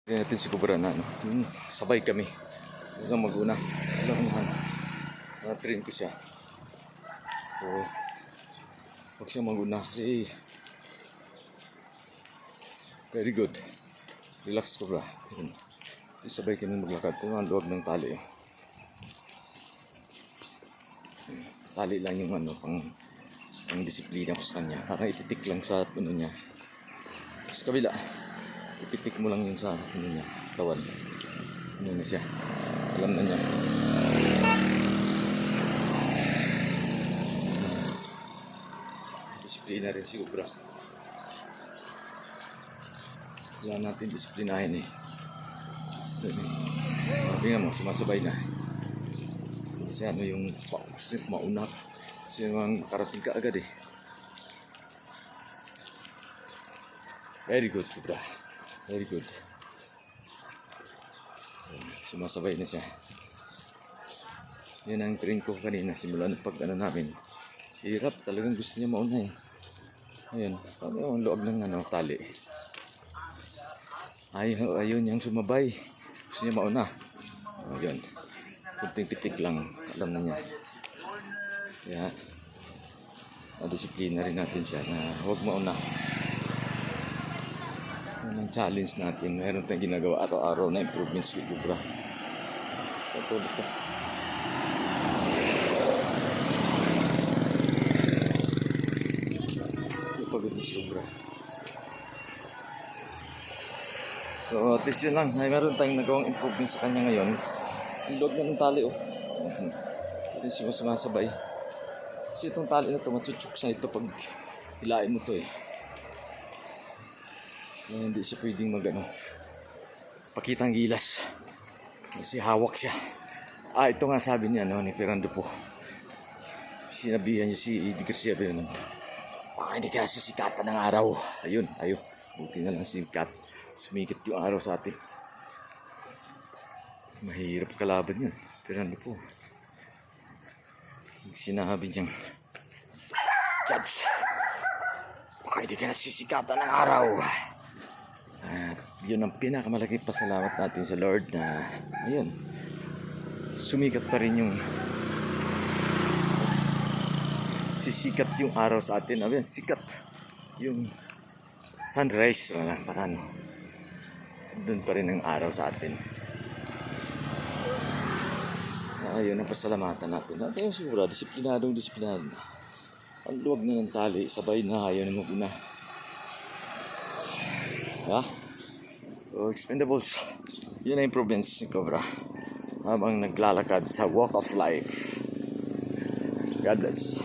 Tingnan natin si Cobra na ano. Sabay kami. Hanggang mag-una. Alam mo naman. Na-train ko siya. So, huwag siya mag-una kasi very good. Relax Cobra. Sabay kami maglakad. Ito ang luwag ng tali. Tali lang yung ano, pang disiplina ko sa kanya. Parang ititik lang sa puno niya. Sa kabila. Ipitik mo lang yun sa ano niya, katawan. Ano na siya. Alam na niya. Disiplina rin si Cobra. Wala natin disiplinahin eh. Tingnan mo, sumasabay na. Kasi ano yung mauna. Kasi naman karating ka agad eh. Very good, Cobra. Very good. Sumasabay na siya. Yan ang train ko kanina. Simula ng pag ano namin. Hirap. Talagang gusto niya mauna eh. Ayan. Paano ang loob ng ano, tali. Ayun niyang sumabay. Gusto niya mauna. Ayan. Kunting pitik lang. Alam na niya. Kaya disiplina rin natin siya na huwag mauna. Ang challenge natin, meron tayong ginagawa araw-araw na improvements kay Cobra. Ito. Pagod ni Cobra. So at least yun lang, ay meron tayong nagawang improvements sa kanya ngayon. Ang log na ng tali oh. Ito siya sumasabay. Kasi itong tali na ito, matsutsuk siya ito pag hilain mo ito eh. Kaya hindi siya pwedeng magano pakitang gilas kasi hawak siya. Ito nga sabi niya no, ni Fernando po, sinabihan niya si Eddie Garcia baka hindi ka sisikatan ng araw. Ayun, buti na lang sikat, sumikit yung araw sa atin. Mahirap kalaban yun, Fernando po. Sinabi niyang Jobs, baka hindi ka sisikatan ng araw. At yun ang pinakamalaking pasalamat natin sa Lord na ayun, sumikat pa rin yung sisikat yung araw sa atin. Ayun, sikat yung sunrise parang doon pa rin ang araw sa atin. Ayun ang pasalamatan natin. At yung siguro disiplinado. Ang luwag na ng tali, sabay na, ayaw na mag-una. So Expendables, yun ang improvements ni Cobra habang naglalakad sa walk of life. God bless.